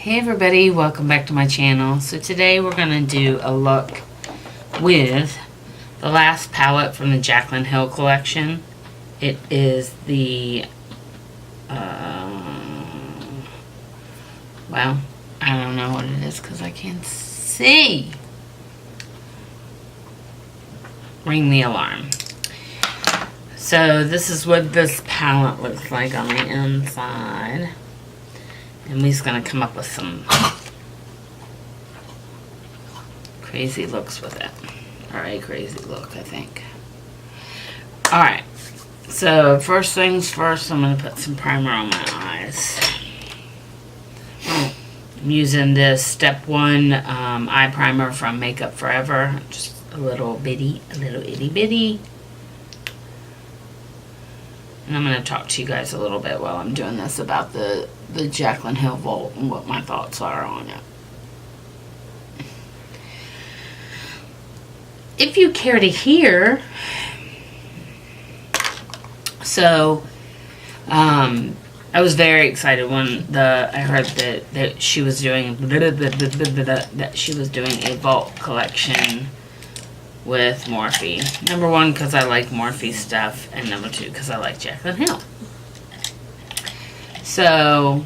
Hey everybody, welcome back to my channel. So today we're going to do a look with the last palette from the Jaclyn Hill collection. It is the, well, I don't know what it is because I can't see. Ring the alarm. So this is what this palette looks like on the inside. And we're just going to come up with some crazy looks with it. Alright, crazy look, I think. Alright, so first things first, I'm going to put some primer on my eyes. I'm using this Step 1 eye primer from Makeup Forever. Just a little itty bitty. And I'm going to talk to you guys a little bit while I'm doing this about the Jaclyn Hill Vault and what my thoughts are on it. If you care to hear, so I was very excited when I heard that she was doing a Vault collection with Morphe. Number one, because I like Morphe stuff, and number two, because I like Jaclyn Hill. So,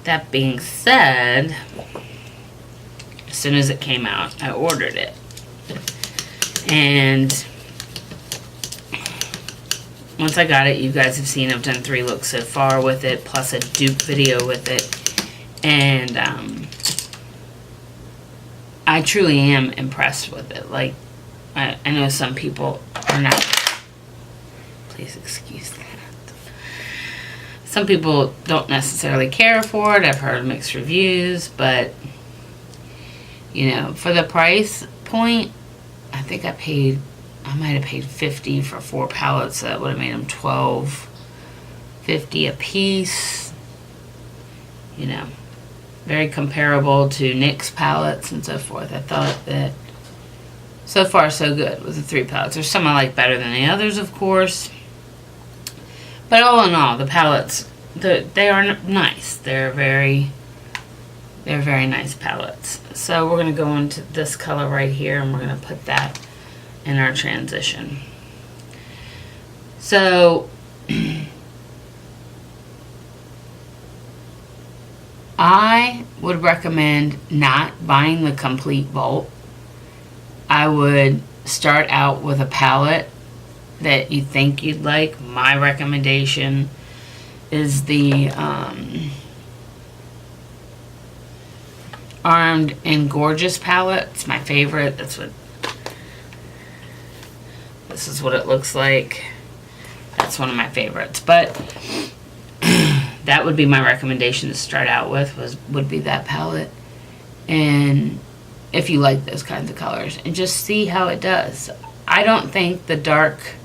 that being said, as soon as it came out, I ordered it. And once I got it, you guys have seen I've done 3 looks so far with it, plus a dupe video with it. And, I truly am impressed with it. Like, I know some people are not. Please excuse that. Some people don't necessarily care for it. I've heard mixed reviews, but, you know, for the price point, I think I might have paid $50 for 4 palettes, so that would have made them $12.50 a piece. You know. Very comparable to NYX palettes and so forth. I thought that so far so good with the 3 palettes. There's some I like better than the others, of course. But all in all, the palettes, they are nice. They're very nice palettes. So we're going to go into this color right here, and we're going to put that in our transition. So I would recommend not buying the complete vault. I would start out with a palette that you think you'd like. My recommendation is the Armed and Gorgeous palette. It's my favorite. This is what it looks like. That's one of my favorites. But that would be my recommendation to start out with, would be that palette. And if you like those kinds of colors, and just see how it does. I don't think the dark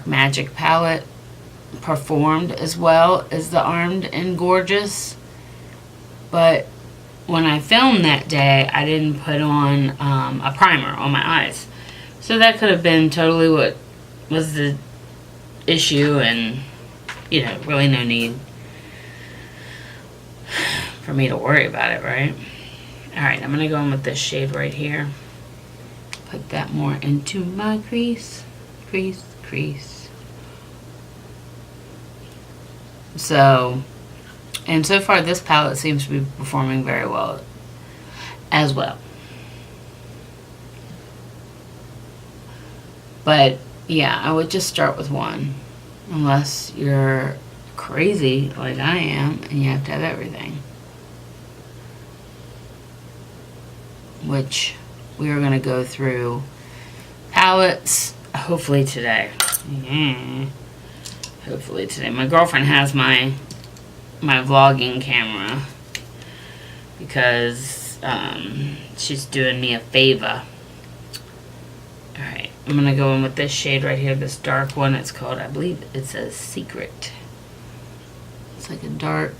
Magic palette performed as well as the Armed and Gorgeous. But when I filmed that day, I didn't put on a primer on my eyes. So that could have been totally what was the issue, and you know, really no need for me to worry about it, right? Alright, I'm going to go in with this shade right here. Put that more into my crease. So, and so far this palette seems to be performing very well as well. But, yeah, I would just start with one. Unless you're crazy like I am and you have to have everything. Which we are going to go through palettes hopefully today. Hopefully today. My girlfriend has my vlogging camera because she's doing me a favor. Alright, I'm going to go in with this shade right here, this dark one. It's called, I believe it says Secret. It's like a dark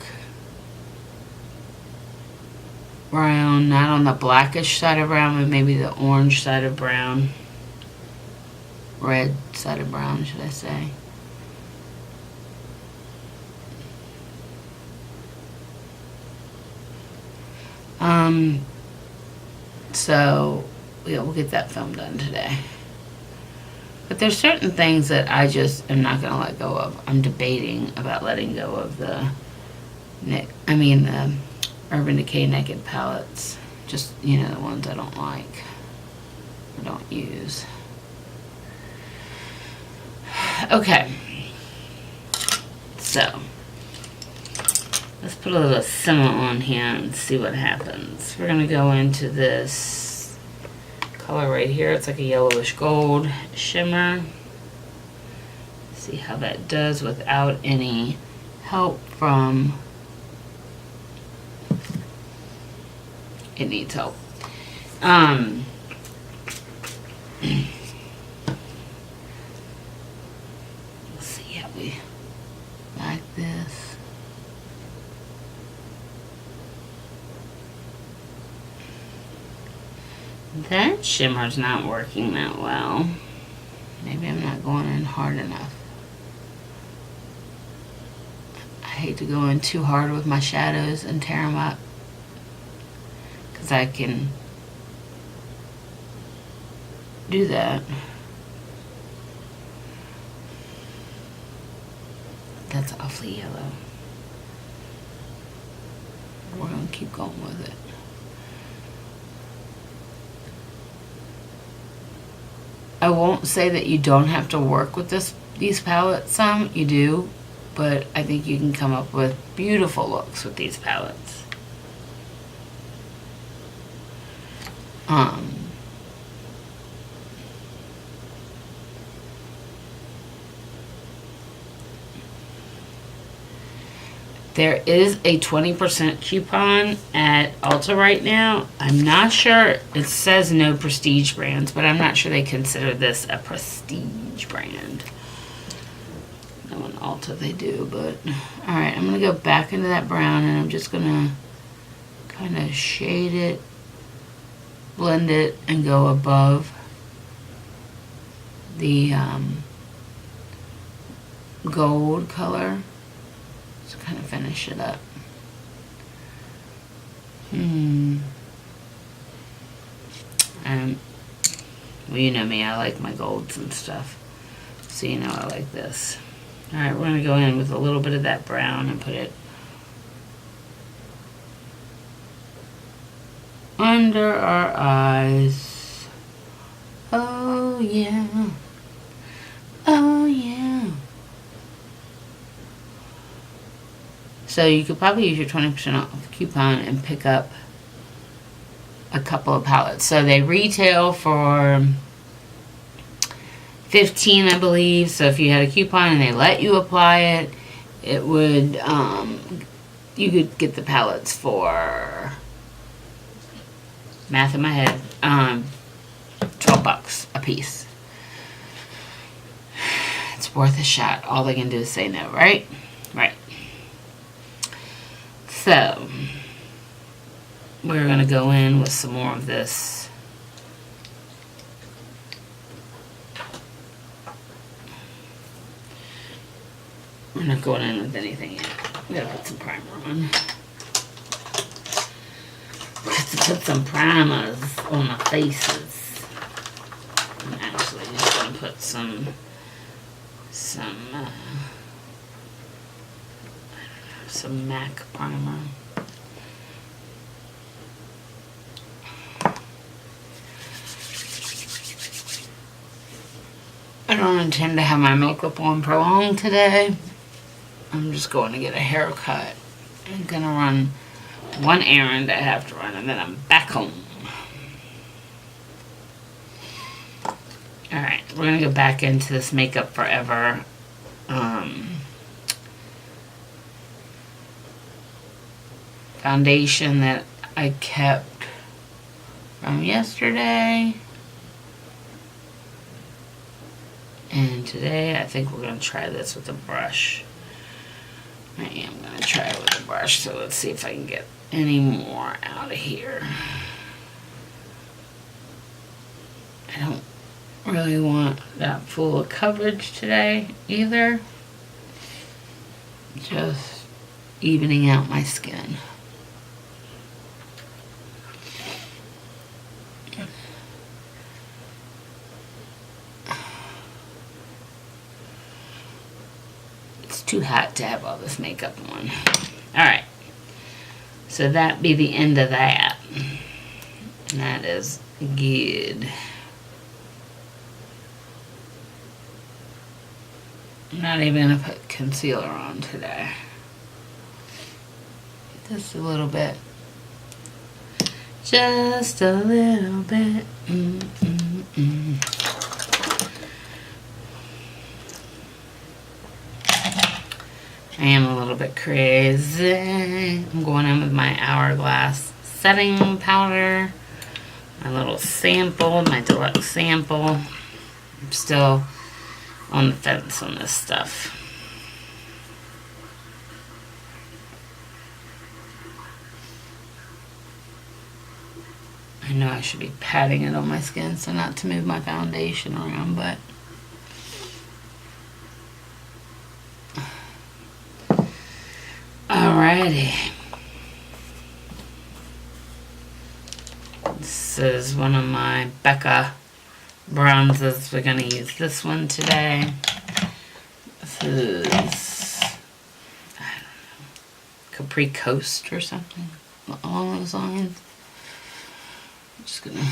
brown, not on the blackish side of brown, but maybe the orange side of brown. Red side of brown, should I say. So, yeah, we'll get that film done today. But there's certain things that I just am not going to let go of. I'm debating about letting go of the Urban Decay Naked palettes. Just, the ones I don't like or don't use. Okay. So, let's put a little simmer on here and see what happens. We're going to go into this color right here. It's like a yellowish gold shimmer. See how that does without any help from... It needs help. Let's see how we like this. That shimmer's not working that well. Maybe I'm not going in hard enough. I hate to go in too hard with my shadows and tear them up. Because I can do that. That's awfully yellow. We're going to keep going with it. I won't say that you don't have to work with these palettes some. You do. But I think you can come up with beautiful looks with these palettes. There is a 20% coupon at Ulta right now. I'm not sure. It says no prestige brands, but I'm not sure they consider this a prestige brand. No, in Ulta they do, but... Alright, I'm going to go back into that brown, and I'm just going to kind of shade it, blend it, and go above the gold color. Just kind of finish it up. Well, you know me, I like my golds and stuff. So you know I like this. Alright, we're going to go in with a little bit of that brown and put it under our eyes. Oh yeah. Oh yeah. So you could probably use your 20% off coupon and pick up a couple of palettes. So they retail for $15, I believe. So if you had a coupon and they let you apply it, it would you could get the palettes for, math in my head, $12 a piece. It's worth a shot. All they can do is say no, right? Right. So, we're going to go in with some more of this. We're not going in with anything yet. We gotta put some primer on. We have to put some primers on our faces. I'm actually just going to put some MAC primer. I don't intend to have my makeup on for long today. I'm just going to get a haircut. I'm going to run one errand I have to run, and then I'm back home. Alright, we're going to go back into this Makeup Forever foundation that I kept from yesterday. And today I think we're going to try this with a brush. I am going to try it with a brush, so let's see if I can get any more out of here. I don't really want that full of coverage today either. Just evening out my skin. It's too hot to have all this makeup on. Alright. So that be the end of that. And that is good. I'm not even going to put concealer on today. Just a little bit. Just a little bit. I am a little bit crazy. I'm going in with my Hourglass setting powder. My little sample, my deluxe sample. I'm still on the fence on this stuff. I know I should be patting it on my skin so not to move my foundation around, but alrighty. This is one of my Becca bronzes. We're going to use this one today. This is, I don't know, Capri Coast or something along those lines. I'm just going to...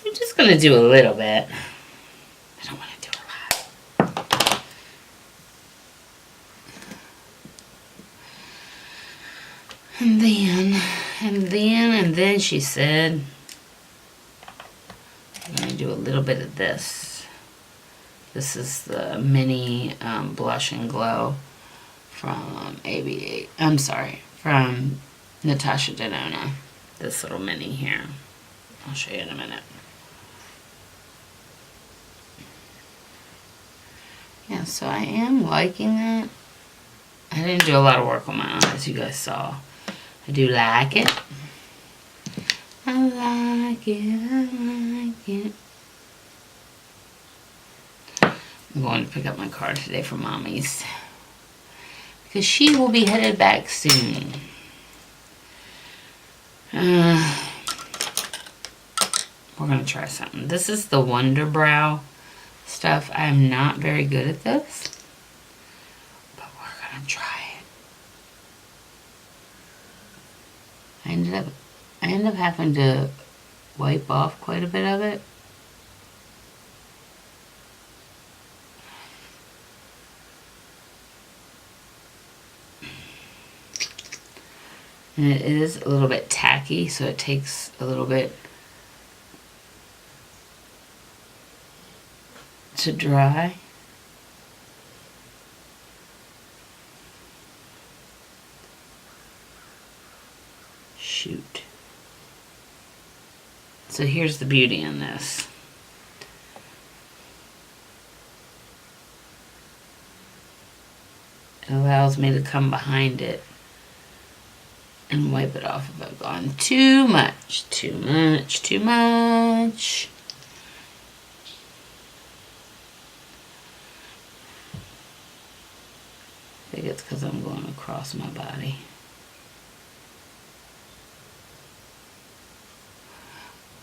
I'm just going to do a little bit. I don't want to do a lot. And then she said, I'm going to do a little bit of this. This is the mini Blush and Glow from from Natasha Denona. This little mini here. I'll show you in a minute. Yeah, so I am liking that. I didn't do a lot of work on my eyes, you guys saw. I do like it. I like it, I like it. I'm going to pick up my car today for Mommy's, because she will be headed back soon. We're going to try something. This is the Wonder Brow stuff. I am not very good at this, but we're going to try it. I ended up having to wipe off quite a bit of it. And it is a little bit tacky, so it takes a little bit to dry. Shoot. So here's the beauty in this. It allows me to come behind it and wipe it off if I've gone too much, too much, too much. I think it's because I'm going across my body.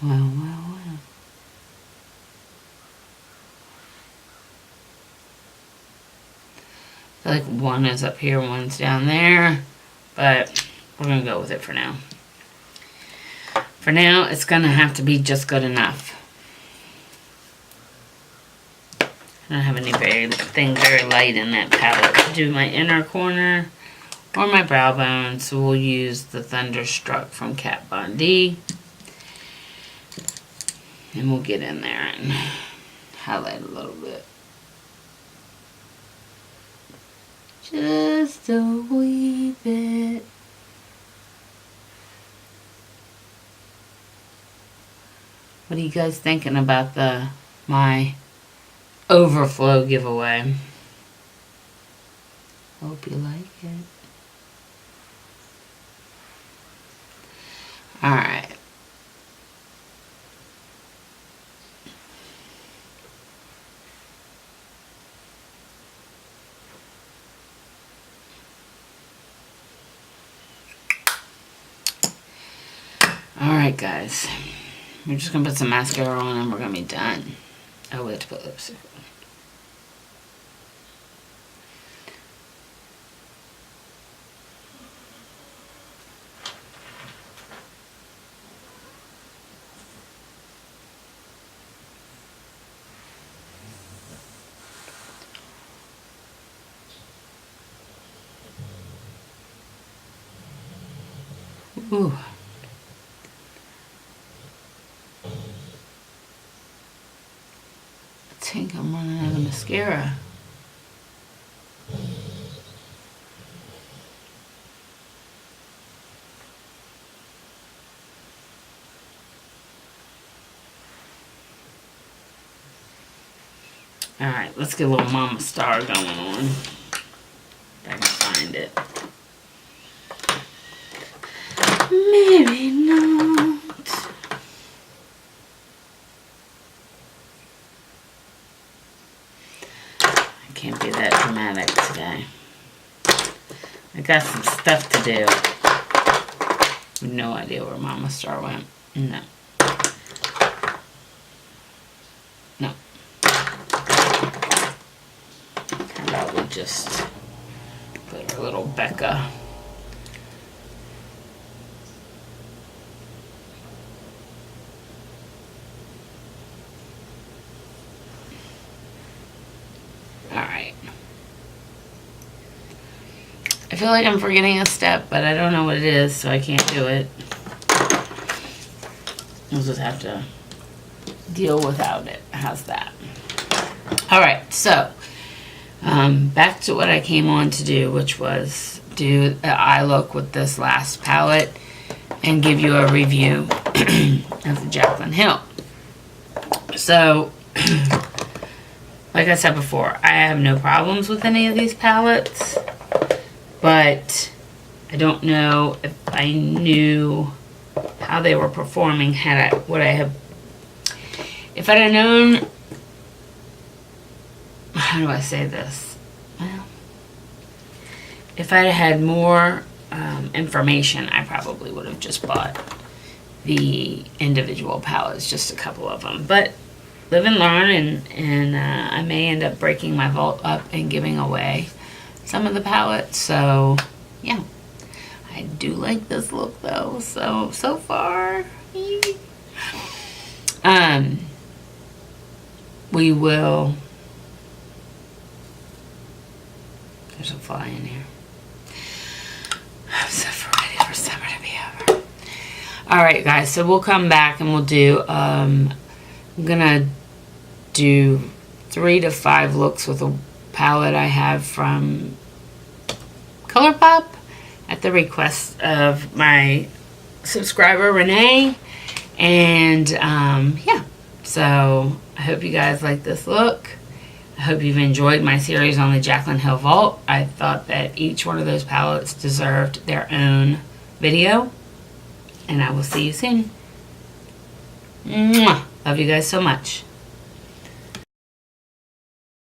Well, well, well. I feel like one is up here, one's down there, but we're going to go with it for now. For now, it's going to have to be just good enough. I don't have anything very light in that palette to do my inner corner or my brow bone, so we'll use the Thunderstruck from Kat Von D. And we'll get in there and highlight a little bit. Just a wee bit. What are you guys thinking about my overflow giveaway? Hope you like it. Alright. Alright guys, we're just going to put some mascara on and we're going to be done. Oh, we have to put lipstick on. Ooh. I think I'm running out of mascara. Alright, let's get a little Mama Star going on. If I can find it. Maybe not. I can't be that dramatic today. I got some stuff to do. I have no idea where Mama Star went. No. No. How about we just put our little Becca. Alright. I feel like I'm forgetting a step, but I don't know what it is, so I can't do it. We'll just have to deal without it. How's that? Alright, so back to what I came on to do, which was do an eye look with this last palette and give you a review of the Jaclyn Hill. So, like I said before, I have no problems with any of these palettes, but I don't know if I knew how they were performing had I, would I have, if I'd have known, how do I say this? Well, if I'd had more information, I probably would have just bought the individual palettes, just a couple of them. But live and learn, and I may end up breaking my vault up and giving away some of the palettes. So, yeah. I do like this look, though. So far. We will... There's a fly in here. I'm so ready for summer to be over. Alright, guys. So we'll come back and we'll do... I'm gonna do 3 to 5 looks with a palette I have from ColourPop at the request of my subscriber Renee. And yeah, so I hope you guys like this look. I hope you've enjoyed my series on the Jaclyn Hill Vault. I thought that each one of those palettes deserved their own video. And I will see you soon. Mwah! Love you guys so much.